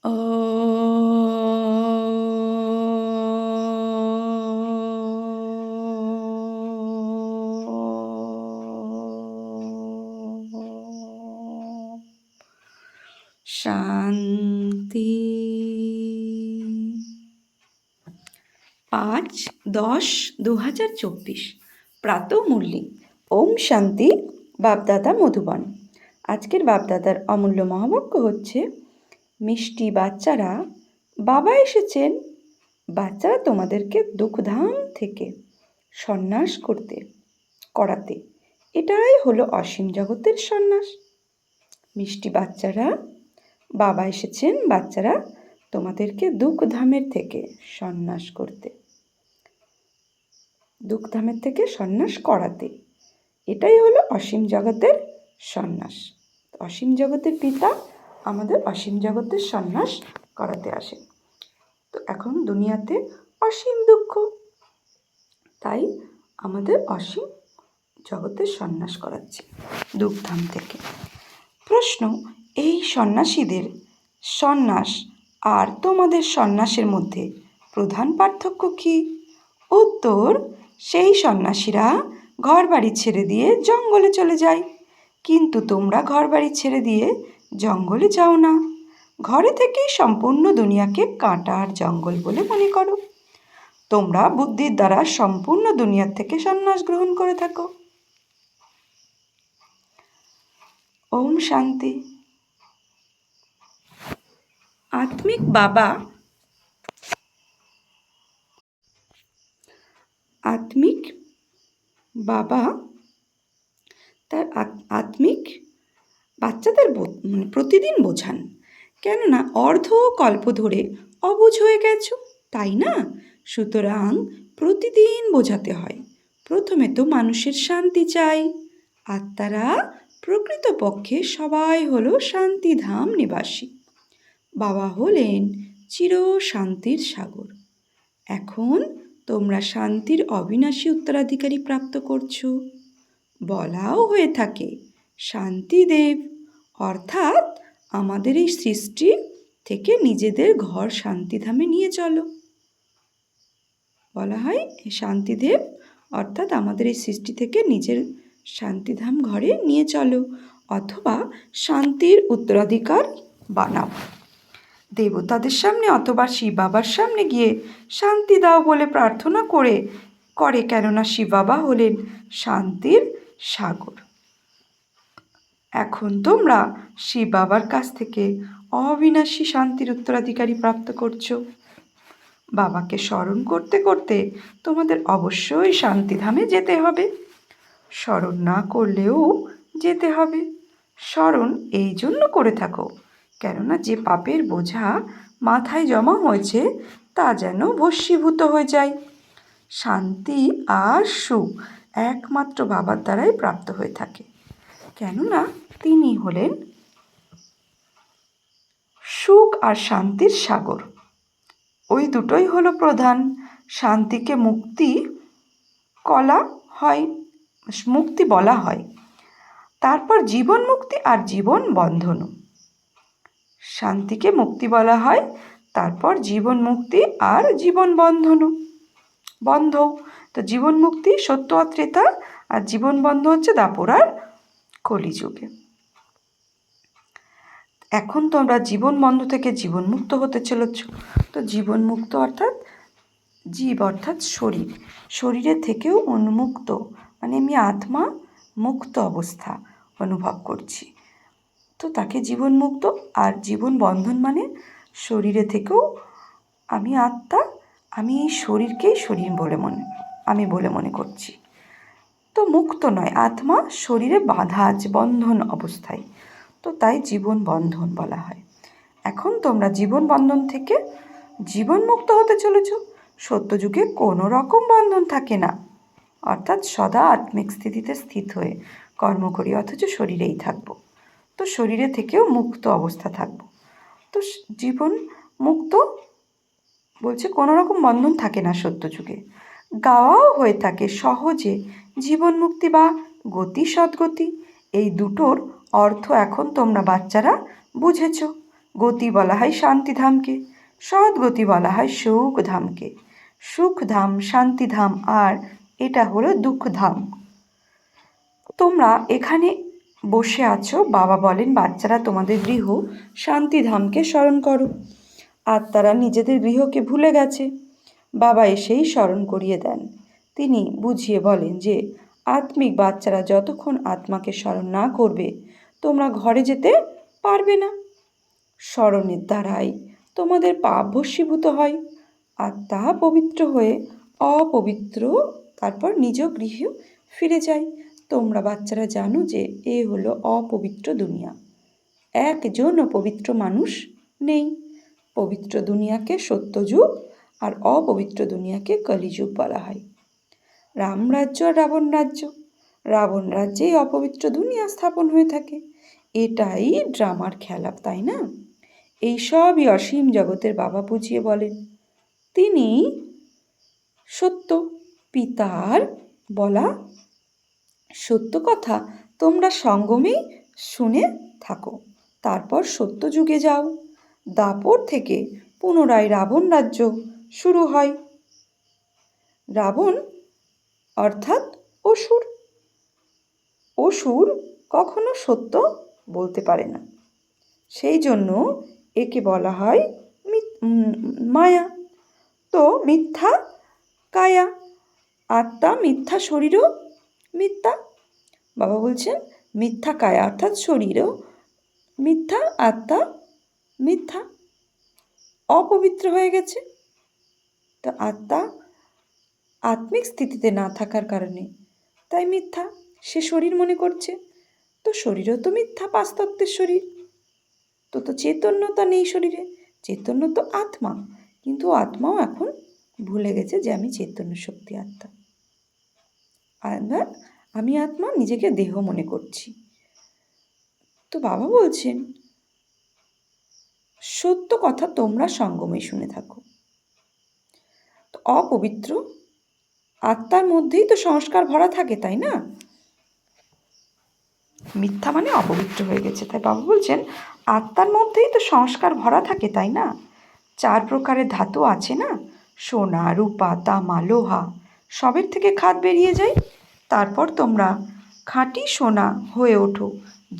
ॐ শান্তি। 5/10/2024 প্রাতঃমুরলি। ওম শান্তি। বাপদাদা মধুবন। আজকের বাপদাদার অমূল্য মহাবাক্য হচ্ছে, মিষ্টি বাচ্চারা, বাবা এসেছেন। বাচ্চারা তোমাদেরকে দুঃখধাম থেকে সন্ন্যাস করাতে। এটাই হলো অসীম জগতের সন্ন্যাস। মিষ্টি বাচ্চারা, বাবা এসেছেন। বাচ্চারা তোমাদেরকে দুঃখধামের থেকে সন্ন্যাস করতে, দুঃখধামের থেকে সন্ন্যাস করাতে। এটাই হলো অসীম জগতের সন্ন্যাস। অসীম জগতের পিতা আমাদের অসীম জগতের সন্ন্যাস করাতে আসেন। তো এখন দুনিয়াতে অসীম দুঃখ, তাই আমাদের অসীম জগতের সন্ন্যাস করাচ্ছে দুঃখধাম থেকে। প্রশ্ন, এই সন্ন্যাসীদের সন্ন্যাস আর তোমাদের সন্ন্যাসের মধ্যে প্রধান পার্থক্য কী? উত্তর, সেই সন্ন্যাসীরা ঘরবাড়ি ছেড়ে দিয়ে জঙ্গলে চলে যায়, কিন্তু তোমরা ঘরবাড়ি ছেড়ে দিয়ে জঙ্গলে যাও না। ঘরে থেকেই সম্পূর্ণ দুনিয়াকে কাঁটার জঙ্গল বলে মনে করো। তোমরা বুদ্ধির দ্বারা সম্পূর্ণ দুনিয়ার থেকে সন্ন্যাস গ্রহণ করে থাকো। ওম শান্তি। আত্মিক বাবা তার আত্মিক বাচ্চাদের প্রতিদিন বোঝান, কেননা কল্প ধরে অবুঝ হয়ে গেছো, তাই না? সুতরাং প্রতিদিন বোঝাতে হয়। প্রথমে তো মানুষের শান্তি চাই। আত্মারা প্রকৃতপক্ষে সবাই হলো শান্তিধাম নিবাসী। বাবা হলেন চির শান্তির সাগর। এখন তোমরা শান্তির অবিনাশী উত্তরাধিকারী প্রাপ্ত করছো। বলাও হয়ে থাকে শান্তিদেব, অর্থাৎ আমাদের এই সৃষ্টি থেকে নিজেদের ঘর শান্তিধামে নিয়ে চলো। বলা হয় শান্তিদেব, অর্থাৎ আমাদের এই সৃষ্টি থেকে নিজের শান্তিধাম ঘরে নিয়ে চলো, অথবা শান্তির উত্তরাধিকার বানাও। দেবতাদের সামনে অথবা শিব বাবার সামনে গিয়ে শান্তি দাও বলে প্রার্থনা করে, কেননা শিব বাবা হলেন শান্তির সাগর। এখন তোমরা শিব বাবার কাছ থেকে অবিনাশী শান্তির উত্তরাধিকারী প্রাপ্ত করছো। বাবাকে স্মরণ করতে করতে তোমাদের অবশ্যই শান্তিধামে যেতে হবে। স্মরণ না করলেও যেতে হবে। স্মরণ এই জন্য করে থাকো, কেননা যে পাপের বোঝা মাথায় জমা হয়েছে তা যেন ভস্মীভূত হয়ে যায়। শান্তি আর সুখ একমাত্র বাবার দ্বারাই প্রাপ্ত হয়ে থাকে, কেননা তিনি হলেন সুখ আর শান্তির সাগর। ওই দুটোই হলো প্রধান। শান্তিকে মুক্তি বলা হয়। তারপর জীবন মুক্তি আর জীবন বন্ধনও। শান্তিকে মুক্তি বলা হয়, তারপর জীবন মুক্তি আর জীবন বন্ধ। তো জীবন মুক্তি সত্য আর ত্রেতা, আর জীবন বন্ধ হচ্ছে দাপর আর কলিযুগে। এখন তোমরা জীবন বন্ধ থেকে জীবন মুক্ত হতে চলেছ। তো জীবন মুক্ত অর্থাৎ জীব, অর্থাৎ শরীরের থেকেও উন্মুক্ত, মানে আমি আত্মা মুক্ত অবস্থা অনুভব করছি, তো তাকে জীবন মুক্ত। আর জীবন বন্ধন মানে শরীরে থেকেও আমি আত্মা, আমি এই শরীরকেই শরীর বলে মনে করছি। তো মুক্ত নয়, আত্মা শরীরে বাঁধা আছে, বন্ধন অবস্থায়, তো তাই জীবন বন্ধন বলা হয়। এখন তোমরা জীবন বন্ধন থেকে জীবন মুক্ত হতে চলেছ। সত্যযুগে কোনো রকম বন্ধন থাকে না, অর্থাৎ সদা আত্মিক স্থিতিতে স্থিত হয়ে কর্ম করি, অথচ শরীরেই থাকবো। তো শরীরে থেকেও মুক্ত অবস্থা থাকবো। তো জীবন মুক্ত বলছে কোনো রকম বন্ধন থাকে না সত্যযুগে। গাওয়াও হয়ে থাকে সহজে জীবন মুক্তি বা গতি সদ্গতি। এই দুটোর অর্থ এখন তোমরা বাচ্চারা বুঝেছ। গতি বলা হয় শান্তিধামকে, সৎ গতি বলা হয় সুখধামকে। সুখধাম, শান্তিধাম, আর এটা হলো দুঃখধাম। তোমরা এখানে বসে আছো, বাবা বলেন বাচ্চারা তোমাদের গৃহ শান্তিধামকে স্মরণ করো। আত্মারা নিজেদের গৃহকে ভুলে গেছে, বাবা এসেই স্মরণ করিয়ে দেন। তিনি বুঝিয়ে বলেন যে আত্মিক বাচ্চারা যতক্ষণ আত্মাকে স্মরণ না করবে তোমরা ঘরে যেতে পারবে না। স্মরণের দ্বারাই তোমাদের পাপ ভস্মীভূত হয়, আত্মা পবিত্র হয়ে অপবিত্র তারপর নিজ গৃহে ফিরে যায়। তোমরা বাচ্চারা জানো যে এ হলো অপবিত্র দুনিয়া, একজনও পবিত্র মানুষ নেই। পবিত্র দুনিয়াকে সত্যযুগ আর অপবিত্র দুনিয়াকে কলিযুগ বলা হয়। রাম রাজ্য আর রাবণ রাজ্য, রাবণ রাজ্যেই অপবিত্র দুনিয়া স্থাপন হয়ে থাকে। এটাই ড্রামার খেলা, তাই না? এই সবই অসীম জগতের বাবা বুঝিয়ে বলেন। তিনি সত্য, পিতার বলা সত্য কথা তোমরা সঙ্গমেই শুনে থাকো। তারপর সত্য যুগে যাও। দাপর থেকে পুনরায় রাবণ রাজ্য শুরু হয়। রাবণ অর্থাৎ অসুর। অসুর কখনো সত্য বলতে পারে না, সেই জন্য একে বলা হয় মায়া। তো মিথ্যা কায়া, আত্মা মিথ্যা, শরীরও মিথ্যা। বাবা বলছেন মিথ্যা কায়া অর্থাৎ শরীরও মিথ্যা, আত্মা মিথ্যা, অপবিত্র হয়ে গেছে। তো আত্মা আত্মিক স্থিতিতে না থাকার কারণে তাই মিথ্যা, সে শরীর মনে করছে। তো শরীরও তো মিথ্যা, পাঁচতত্ত্বের শরীর। তো চৈতন্যতা নেই শরীরে, চৈতন্য তো আত্মা, কিন্তু আত্মাও এখন ভুলে গেছে যে আমি চৈতন্য শক্তি আত্মা। আমি আত্মা, নিজেকে দেহ মনে করছি। তো বাবা বলছেন সত্য কথা তোমরা সঙ্গমে শুনে থাকো। তো অপবিত্র আত্মার মধ্যেই তো সংস্কার ভরা থাকে, তাই না? মিথ্যা মানে অপবিত্র হয়ে গেছে, তাই বাবা বলছেন আত্মার মধ্যেই তো সংস্কার ভরা থাকে, তাই না? 4 প্রকারের ধাতু আছে না, সোনা, রূপা, তামা, লোহা, সবের থেকে খাদ বেরিয়ে যায়। তারপর তোমরা খাঁটি সোনা হয়ে ওঠো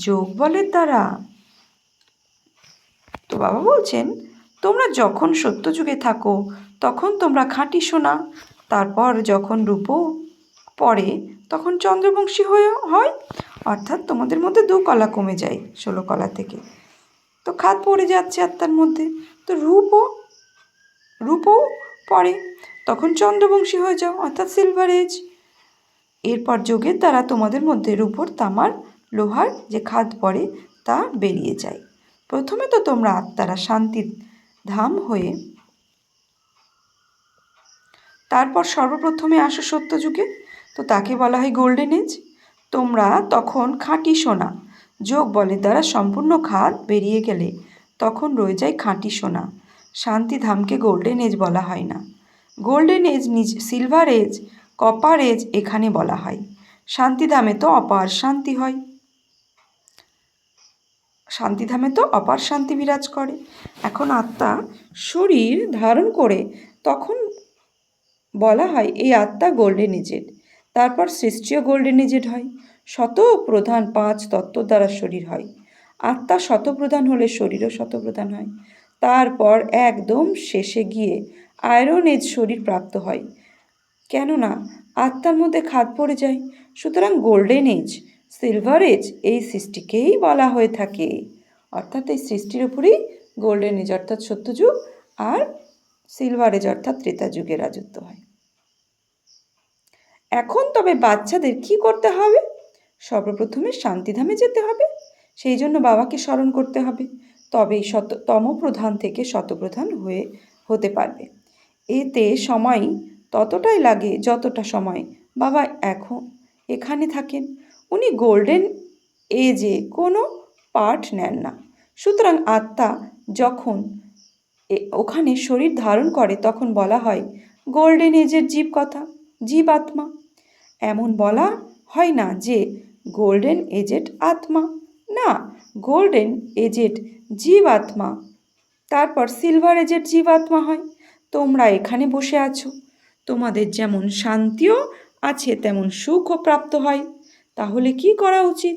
যোগ বলের দ্বারা। তো বাবা বলছেন তোমরা যখন সত্যযুগে থাকো তখন তোমরা খাঁটি সোনা, তারপর যখন রূপো পড়ে তখন চন্দ্রবংশী হয়, অর্থাৎ তোমাদের মধ্যে 2 কলা কমে যায় 16 কলা থেকে। তো খাদ পড়ে যাচ্ছে আত্মার মধ্যে, তো রূপও পড়ে, তখন চন্দ্রবংশী হয়ে যাও, অর্থাৎ সিলভার এজ। এরপর যোগের দ্বারা তোমাদের মধ্যে রূপোর, তামার, লোহার যে খাদ পড়ে তা বেরিয়ে যায়। প্রথমে তো তোমরা আত্মারা শান্তির ধাম হয়ে, তারপর সর্বপ্রথমে আসো সত্যযুগে, তো তাকে বলা হয় গোল্ডেন এজ। তোমরা তখন খাঁটি সোনা, যোগ বলের দ্বারা সম্পূর্ণ খাদ বেরিয়ে গেলে তখন রয়ে যায় খাঁটি সোনা। শান্তিধামকে গোল্ডেন এজ বলা হয় না। Golden age silver age, copper age এখানে বলা হয়। শান্তিধামে তো অপার শান্তি হয়, শান্তিধামে তো অপার শান্তি বিরাজ করে। এখন আত্মা শরীর ধারণ করে তখন বলা হয় এই আত্মা গোল্ডেন এজেড। তারপর সৃষ্টিও গোল্ডেন এজেড হয়। শতপ্রধান 5 তত্ত্ব দ্বারা শরীর হয়। আত্মা শতপ্রধান হলে শরীরও শতপ্রধান হয়। তারপর একদম শেষে গিয়ে আয়রন এজ শরীর প্রাপ্ত হয়, কেননা আত্মার মধ্যে খাদ পড়ে যায়। সুতরাং গোল্ডেন এজ, সিলভার এজ এই সৃষ্টিকেই বলা হয়ে থাকে, অর্থাৎ এই সৃষ্টির উপরেই গোল্ডেন এজ অর্থাৎ সত্যযুগ আর সিলভার এজ অর্থাৎ ত্রেতা যুগে রাজত্ব হয়। এখন তবে বাচ্চাদের কি করতে হবে? সর্বপ্রথমে শান্তিধামে যেতে হবে, সেই জন্য বাবাকে স্মরণ করতে হবে, তবেই তমপ্রধান থেকে শতপ্রধান হতে পারবে। এতে সময় ততটাই লাগে যতটা সময় বাবা এখানে থাকেন। উনি গোল্ডেন এজে কোনো পার্ট নেন না। সুতরাং আত্মা যখন ওখানে শরীর ধারণ করে তখন বলা হয় গোল্ডেন এজের জীব আত্মা। এমন বলা হয় না যে গোল্ডেন এজেড আত্মা, না, গোল্ডেন এজেড জীবাত্মা, তারপর সিলভার এজেড জীবাত্মা হয়। তোমরা এখানে বসে আছো, তোমাদের যেমন শান্তিও আছে তেমন সুখও প্রাপ্ত হয়। তাহলে কি করা উচিত?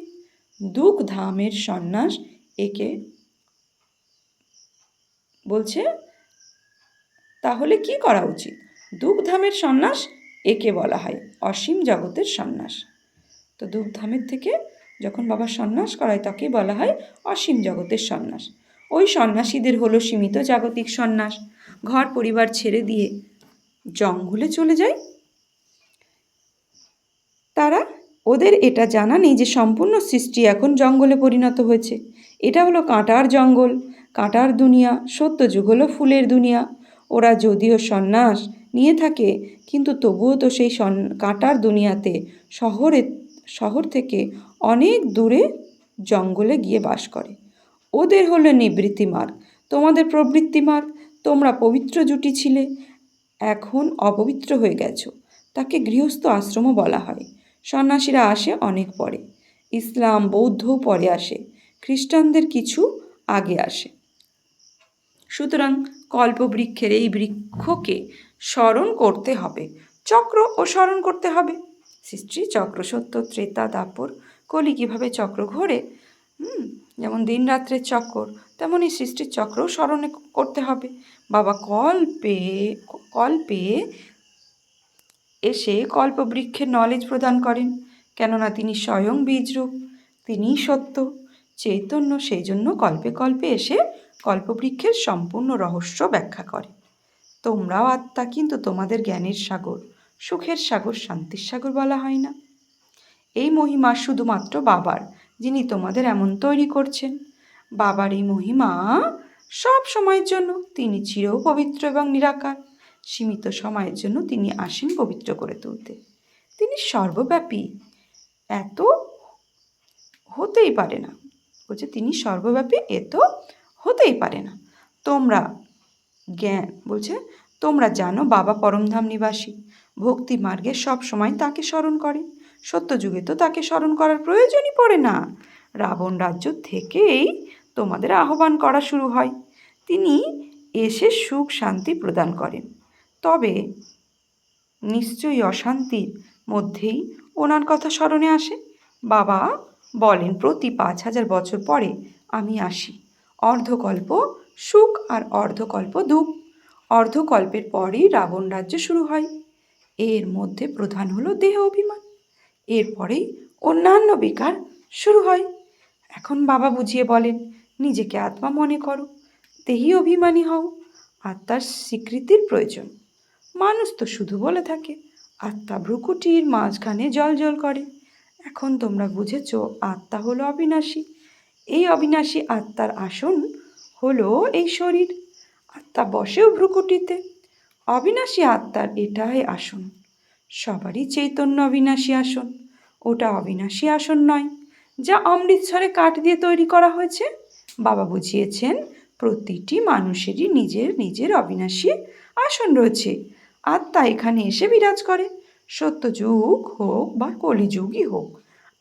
দুঃখ ধামের সন্ন্যাস একে বলছে। তাহলে কি করা উচিত? দুঃখধামের সন্ন্যাস একে বলা হয় অসীম জগতের সন্ন্যাস। তো দুঃখধামের থেকে যখন বাবা সন্ন্যাস করায় তাকে বলা হয় অসীম জগতের সন্ন্যাস। ওই সন্ন্যাসীদের হলো সীমিত জাগতিক সন্ন্যাস, ঘর পরিবার ছেড়ে দিয়ে জঙ্গলে চলে যায়। ওদের এটা জানা নেই যে সম্পূর্ণ সৃষ্টি এখন জঙ্গলে পরিণত হয়েছে। এটা হলো কাঁটার জঙ্গল, কাঁটার দুনিয়া। সত্যযুগ হলো ফুলের দুনিয়া। ওরা যদিও সন্ন্যাস নিয়ে থাকে, কিন্তু তবুও তো সেই কাঁটার দুনিয়াতে শহর থেকে অনেক দূরে জঙ্গলে গিয়ে বাস করে। ওদের হলো নিবৃত্তি মার্গ, তোমাদের প্রবৃত্তি মার্গ। তোমরা পবিত্র জুটি ছিলে, এখন অপবিত্র হয়ে গেছো। তাকে গৃহস্থ আশ্রমও বলা হয়। সন্ন্যাসীরা আসে অনেক পরে, ইসলাম বৌদ্ধও পরে আসে, খ্রিস্টানদের কিছু আগে আসে। সুতরাং কল্পবৃক্ষের এই বৃক্ষকে স্মরণ করতে হবে, চক্র ও স্মরণ করতে হবে। সৃষ্টি চক্র, সত্য ত্রেতা দ্বাপর কলি কীভাবে চক্র ঘোরে, যেমন দিন রাত্রের চক্কর, তেমনই সৃষ্টির চক্রও স্মরণ করতে হবে। বাবা কল্পে এসে কল্পবৃক্ষের নলেজ প্রদান করেন, কেননা তিনি স্বয়ং বীজরূপ, তিনিই সত্য চৈতন্য। সেই জন্য কল্পে কল্পে এসে কল্পবৃক্ষের সম্পূর্ণ রহস্য ব্যাখ্যা করে। তোমরাও আত্মা, কিন্তু তোমাদের জ্ঞানের সাগর, সুখের সাগর, শান্তির সাগর বলা হয় না। এই মহিমা শুধুমাত্র বাবার, যিনি তোমাদের এমন তৈরি করছেন। বাবার এই মহিমা সব সময়ের জন্য, তিনি চির পবিত্র এবং নিরাকার। সীমিত সময়ের জন্য তিনি আসেন পবিত্র করে তুলতে। তিনি সর্বব্যাপী, এত হতেই পারে না। বলছে তিনি সর্বব্যাপী, এত হতেই পারে না। তোমরা জানো বাবা পরমধাম নিবাসী, ভক্তি মার্গে সব সময় তাকে স্মরণ করে। সত্যযুগে তো তাকে স্মরণ করার প্রয়োজনই পড়ে না। রাবণ রাজ্য থেকেই তোমাদের আহ্বান করা শুরু হয়। তিনি এসে সুখ শান্তি প্রদান করেন, তবে নিশ্চয়ই অশান্তির মধ্যেই ওনার কথা স্মরণে আসে। বাবা বলেন প্রতি 5000 বছর পরে আমি আসি। অর্ধকল্প সুখ আর অর্ধকল্প দুঃখ। অর্ধকল্পের পরেই রাবণ রাজ্য শুরু হয়। এর মধ্যে প্রধান হলো দেহ অভিমান, এরপরেই অন্যান্য বিকার শুরু হয়। এখন বাবা বুঝিয়ে বলেন, নিজেকে আত্মা মনে করো, দেহি অভিমানী হও। আত্মার স্বীকৃতির প্রয়োজন। মানুষ তো শুধু বলে থাকে, আত্মা ভ্রুকুটির মাঝখানে জ্বল করে। এখন তোমরা বুঝেছ আত্মা হলো অবিনাশী। এই অবিনাশী আত্মার আসন হলো এই শরীর। আত্মা বসেও ভ্রুকুটিতে। অবিনাশী আত্মার এটাই আসন। সবারই চৈতন্য অবিনাশী আসন, ওটা অবিনাশী আসন নয়, যা অমৃতসরে কাঠ দিয়ে তৈরি করা হয়েছে। বাবা বুঝিয়েছেন প্রতিটি মানুষেরই নিজের নিজের অবিনাশী আসন রয়েছে। আত্মা এখানে এসে বিরাজ করে, সত্যযুগ হোক বা কলিযুগই হোক।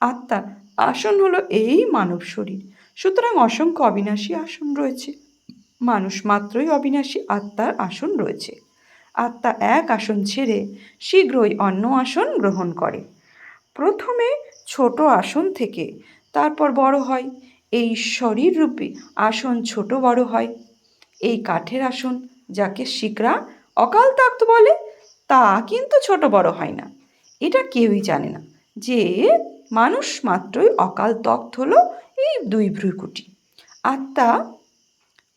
আত্মার আসন হলো এই মানব শরীর। সুতরাং অসংখ্য অবিনাশী আসন রয়েছে। মানুষ মাত্রই অবিনাশী আত্মার আসন রয়েছে। আত্মা এক আসন ছেড়ে শীঘ্রই অন্য আসন গ্রহণ করে। প্রথমে ছোট আসন থেকে তারপর বড় হয়। এই শরীররূপী আসন ছোট বড় হয়। এই কাঠের আসন, যাকে শিখরা অকাল তখ্ত বলে, তা কিন্তু ছোট বড় হয় না। এটা কেউই জানে না যে মানুষ মাত্রই অকাল তখ্ত হলো এই 2 ভ্রুকুটি। আত্মা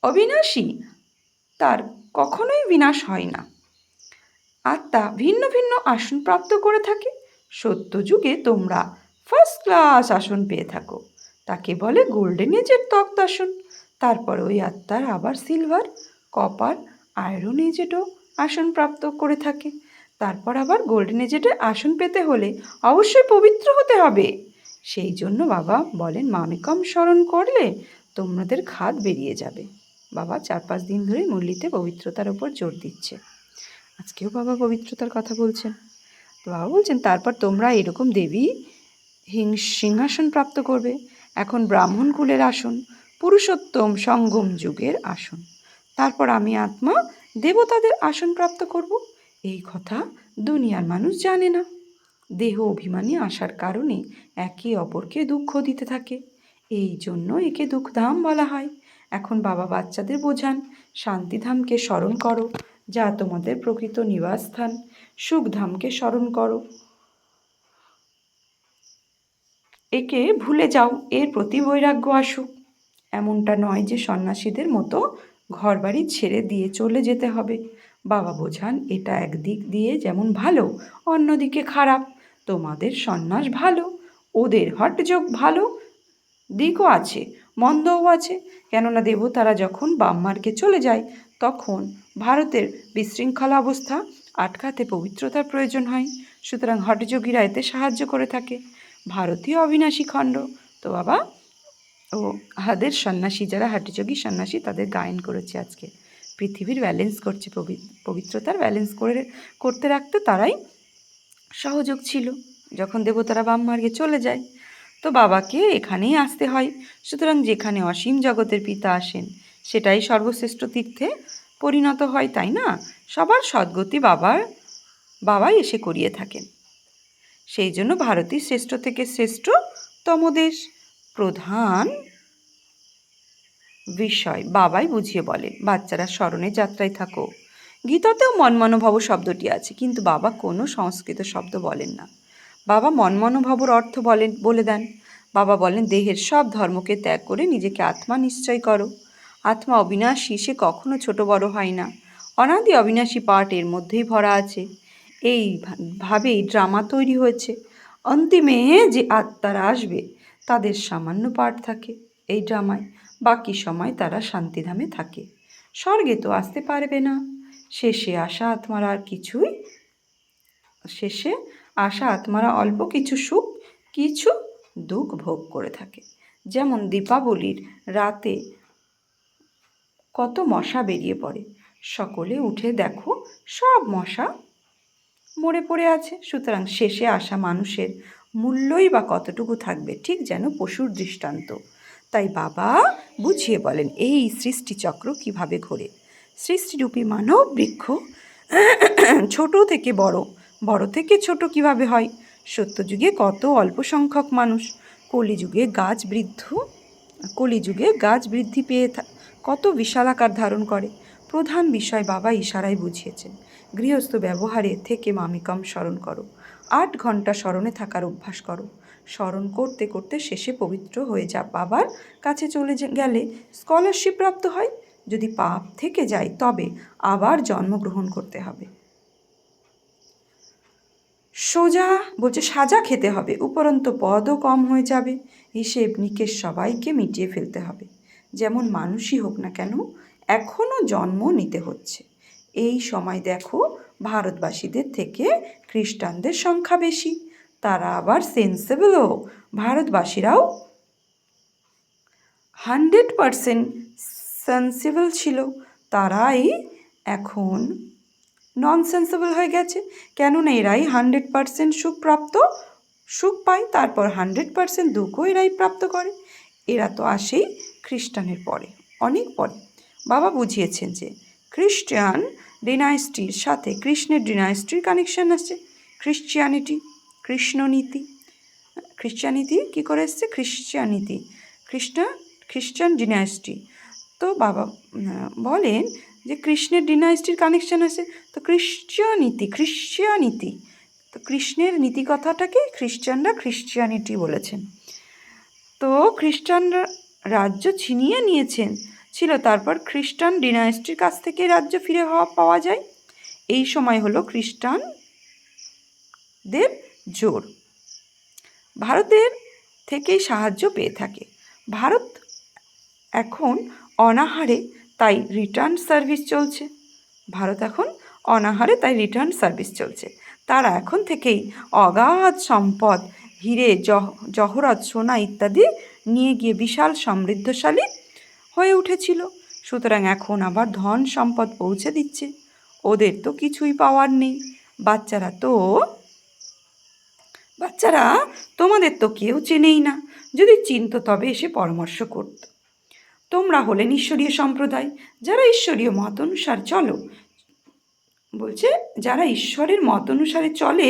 অবিনাশী, তার কখনোই বিনাশ হয় না। আত্মা ভিন্ন ভিন্ন আসন প্রাপ্ত করে থাকে। সত্যযুগে তোমরা ফার্স্ট ক্লাস আসন পেয়ে থাকো, তাকে বলে গোল্ডেন এজের তক্ত আসন। তারপর ওই আত্মার আবার সিলভার, কপার, আয়রন এজেটও আসন প্রাপ্ত করে থাকে। তারপর আবার গোল্ডেন এজেটের আসন পেতে হলে অবশ্যই পবিত্র হতে হবে। সেই জন্য বাবা বলেন মামেকম স্মরণ করলে তোমাদের খাদ বেরিয়ে যাবে। বাবা 4-5 দিন ধরে মুরলিতে পবিত্রতার ওপর জোর দিচ্ছে। আজকেও বাবা পবিত্রতার কথা বলছেন। তো বাবা বলছেন তারপর তোমরা এরকম দেবী সিংহাসন প্রাপ্ত করবে। এখন ব্রাহ্মণ কুলের আসন, পুরুষোত্তম সঙ্গম যুগের আসন। তারপর আমি আত্মা দেবতাদের আসন প্রাপ্ত করব। এই কথা দুনিয়ার মানুষ জানে না। দেহ অভিমানী আসার কারণে একে অপরকে দুঃখ দিতে থাকে, এই জন্য একে দুঃখধাম বলা হয়। এখন বাবা বাচ্চাদের বোঝান, শান্তিধামকে স্মরণ করো, যা তোমাদের প্রকৃত নিবাসস্থান। সুখধামকে স্মরণ করো, একে ভুলে যাও, এর প্রতি বৈরাগ্য আসুক। এমনটা নয় যে সন্ন্যাসীদের মতো ঘরবাড়ি ছেড়ে দিয়ে চলে যেতে হবে। বাবা বোঝান, এটা একদিক দিয়ে যেমন ভালো, অন্যদিকে খারাপ। তোমাদের সন্ন্যাস ভালো, ওদের হঠযোগ ভালো দিকও আছে, মন্দও আছে। কেননা দেবতারা যখন বাম মার্গে চলে যায়, তখন ভারতের বিশৃঙ্খলা অবস্থা আটকাতে পবিত্রতার প্রয়োজন হয়। সুতরাং হঠযোগীরা এতে সাহায্য করে থাকে। ভারতীয় অবিনাশী খণ্ড। তো বাবা ও হাদের সন্ন্যাসী, যারা হঠযোগী সন্ন্যাসী, তাদের গায়ন করেছে আজকে। পৃথিবীর ব্যালেন্স করছে, পবিত্রতার ব্যালেন্স করতে রাখতে তারাই সহযোগ ছিল যখন দেবতারা বাম মার্গে চলে যায়। তো বাবাকে এখানেই আসতে হয়। সুতরাং যেখানে অসীম জগতের পিতা আসেন, সেটাই সর্বশ্রেষ্ঠ তীর্থে পরিণত হয়, তাই না? সবার সদ্গতি বাবাই এসে করিয়ে থাকেন। সেই জন্য ভারতই শ্রেষ্ঠ থেকে শ্রেষ্ঠতম দেশ। প্রধান বিষয় বাবাই বুঝিয়ে বলেন, বাচ্চারা স্মরণে যাত্রায় থাকো। গীতাতেও মনমনোভব শব্দটি আছে, কিন্তু বাবা কোনো সংস্কৃত শব্দ বলেন না। বাবা মনমনোভবর অর্থ বলে দেন। বাবা বলেন, দেহের সব ধর্মকে ত্যাগ করে নিজেকে আত্মা নিশ্চয় করো। আত্মা অবিনাশী, সে কখনো ছোট বড় হয় না। অনাদি অবিনাশী পাঠ এর মধ্যেই ভরা আছে। এই ভাবেই ড্রামা তৈরি হয়েছে। অন্তিমে যে আত্মারা আসবে, তাদের সামান্য পাঠ থাকে এই ড্রামায়। বাকি সময় তারা শান্তিধামে থাকে, স্বর্গে তো আসতে পারবে না। শেষে আসা আত্মারা অল্প কিছু সুখ, কিছু দুঃখ ভোগ করে থাকে। যেমন দীপাবলির রাতে কত মশা বেরিয়ে পড়ে, সকলে উঠে দেখো সব মশা মরে পড়ে আছে। সুতরাং শেষে আসা মানুষের মূল্যই বা কতটুকু থাকবে, ঠিক যেন পশুর দৃষ্টান্ত। তাই বাবা বুঝিয়ে বলেন এই সৃষ্টিচক্র কিভাবে ঘোরে। সৃষ্টিরূপী মানব বৃক্ষ ছোট থেকে বড়, বড় থেকে ছোট কিভাবে হয়। সত্যযুগে কত অল্প সংখ্যক মানুষ, কলিযুগে গাছ বৃদ্ধি পেয়ে কত বিশালাকার ধারণ করে। প্রধান বিষয় বাবা ইশারায় বুঝিয়েছেন। গৃহস্থ ব্যবহারে থেকে মামিকম স্মরণ করো। 8 ঘন্টা স্মরণে থাকার অভ্যাস করো। স্মরণ করতে করতে শেষে পবিত্র হয়ে যা বাবার কাছে চলে গেলে স্কলারশিপ প্রাপ্ত হয়। যদি পাপ থেকে যায়, তবে আবার জন্মগ্রহণ করতে হবে। সাজা খেতে হবে, উপরন্ত পদও কম হয়ে যাবে। হিসেব নিকেশ সবাইকে মিটিয়ে ফেলতে হবে। যেমন মানুষই হোক না কেন, এখনও জন্ম নিতে হচ্ছে। এই সময় দেখো, ভারতবাসীদের থেকে খ্রিস্টানদের সংখ্যা বেশি। তারা আবার সেন্সেবলও। ভারতবাসীরাও 100% সেন্সিবল ছিল, তারাই এখন নন সেন্সেবল হয়ে গেছে। কেননা এরাই 100% সুখ পায়, তারপর 100% দুঃখও এরাই প্রাপ্ত করে। এরা তো আসেই খ্রিস্টানের পরে, অনেক পরে। বাবা বুঝিয়েছেন যে খ্রিস্টান ডিনাইস্টির সাথে কৃষ্ণের ডিনাইস্টির কানেকশন আছে। খ্রিশ্চানিটি কী করে এসছে? খ্রিস্টান ডিনাইস্টি। তো বাবা বলেন যে কৃষ্ণের ডিনাইস্টির কানেকশন আছে। তো খ্রিশ্চানিটি, তো কৃষ্ণের নীতি কথাটাকে খ্রিশ্চানরা খ্রিশ্চিয়ানিটি বলেছেন। তো খ্রিস্টানরা রাজ্য ছিনিয়ে ছিল, তারপর খ্রিস্টান ডিনাইস্টির কাছ থেকে রাজ্য ফিরে পাওয়া যায়। এই সময় হলো খ্রিস্টানদের জোর ভারতের থেকেই সাহায্য পেয়ে থাকে। ভারত এখন অনাহারে, তাই রিটার্ন সার্ভিস চলছে। তারা এখন থেকেই অগাধ সম্পদ, হিরে জহরত, সোনা ইত্যাদি নিয়ে গিয়ে বিশাল সমৃদ্ধশালী হয়ে উঠেছিল। সুতরাং এখন আবার ধন সম্পদ পৌঁছে দিচ্ছে। ওদের তো কিছুই পাওয়ার নেই। বাচ্চারা তোমাদের তো কেউ চেনেই না। যদি চিনত তবে এসে পরামর্শ করত। তোমরা হলেন ঈশ্বরীয় সম্প্রদায়, যারা ঈশ্বরীয় মত অনুসার চলো। বলছে যারা ঈশ্বরের মত অনুসারে চলে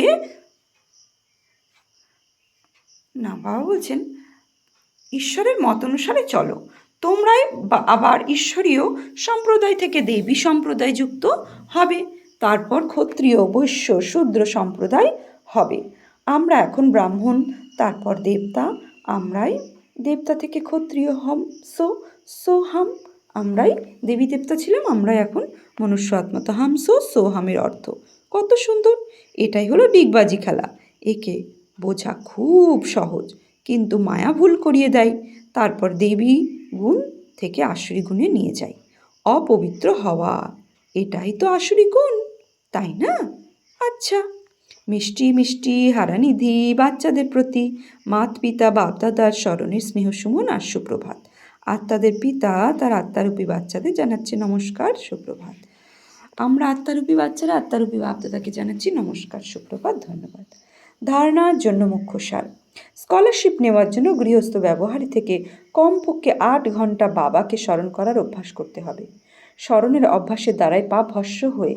না, বাবা বলছেন ঈশ্বরের মত অনুসারে চলো। তোমরাই আবার ঈশ্বরীয় সম্প্রদায় থেকে দেবী সম্প্রদায় যুক্ত হবে, তারপর ক্ষত্রিয়, বৈশ্য, শূদ্র সম্প্রদায় হবে। আমরা এখন ব্রাহ্মণ, তারপর দেবতা, আমরাই দেবতা থেকে ক্ষত্রিয় হম, সোহাম। আমরাই দেবী দেবতা ছিলাম, আমরাই এখন মনুষ্য আত্মা। তো হাম সোহামের অর্থ কত সুন্দর। এটাই হলো ডিগবাজি খেলা। একে বোঝা খুব সহজ, কিন্তু মায়া ভুল করিয়ে দেয়। তারপর দেবী গুণ থেকে আসুরি গুণে নিয়ে যায়। অপবিত্র হওয়া, এটাই তো আসুরি গুণ, তাই না? আচ্ছা, মিষ্টি মিষ্টি হারানিধি বাচ্চাদের প্রতি মাত পিতা বাপ দাদার স্মরণের স্নেহ সুমন আর সুপ্রভাত। আত্মাদের পিতা তার আত্মারূপী বাচ্চাদের জানাচ্ছে নমস্কার, সুপ্রভাত। আমরা আত্মারূপী বাচ্চারা আত্মারূপী বাপ দাদাকে জানাচ্ছি নমস্কার, সুপ্রভাত, ধন্যবাদ। ধারণার জন্য মুখ্য সার। স্কলারশিপ নেওয়ার জন্য গৃহস্থ ব্যবহারী থেকে কমপক্ষে 8 ঘন্টা বাবাকে স্মরণ করার অভ্যাস করতে হবে। স্মরণের অভ্যাসের দ্বারাই পাপ ভস্য হয়ে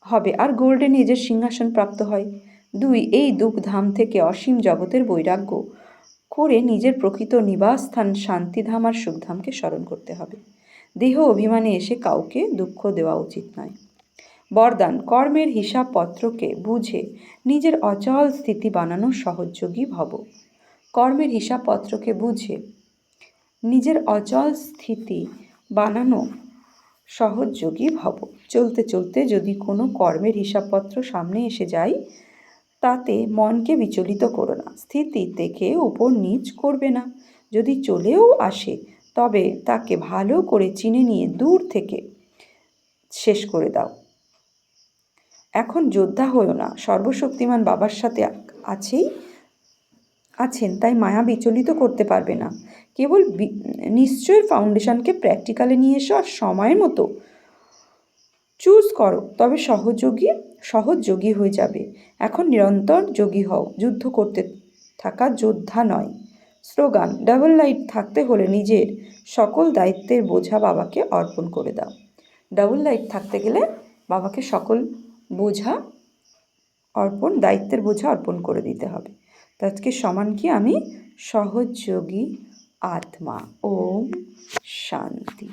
হবে আর গোল্ডেন এজের সিংহাসন প্রাপ্ত হয়। 2, এই দুঃখধাম থেকে অসীম জগতের বৈরাগ্য করে নিজের প্রকৃত নিবাসস্থান শান্তিধাম আর সুখধামকে স্মরণ করতে হবে। দেহ অভিমানে এসে কাউকে দুঃখ দেওয়া উচিত নয়। বরদান, কর্মের হিসাবপত্রকে বুঝে নিজের অচল স্থিতি বানানো সহযোগী ভব। কর্মের হিসাবপত্রকে বুঝে নিজের অচল স্থিতি বানানো সহযোগী ভব। চলতে চলতে যদি কোনো কর্মের হিসাবপত্র সামনে এসে যায়, তাতে মনকে বিচলিত করো না, স্থিতি থেকে উপর নিচ করবে না। যদি চলেও আসে তবে তাকে ভালো করে চিনে নিয়ে দূর থেকে শেষ করে দাও। এখন যোদ্ধা হয়েও না, সর্বশক্তিমান বাবার সাথে আছেন, তাই মায়া বিচলিত করতে পারবে না। কেবল নিশ্চয়ের ফাউন্ডেশনকে প্র্যাকটিক্যালে নিয়ে এসো আর সময়ের মতো চুজ করো, তবে সহজ যোগী হয়ে যাবে। এখন নিরন্তর যোগী হও, যুদ্ধ করতে থাকা যোদ্ধা নয়। স্লোগান, ডাবল লাইট থাকতে হলে নিজের সকল দায়িত্বের বোঝা বাবাকে অর্পণ করে দাও। ডাবল লাইট থাকতে গেলে বাবাকে সকল দায়িত্বের বোঝা অর্পণ করে দিতে হবে। আজকে সমান কি আমি সহযোগী আত্মা। ওম শান্তি।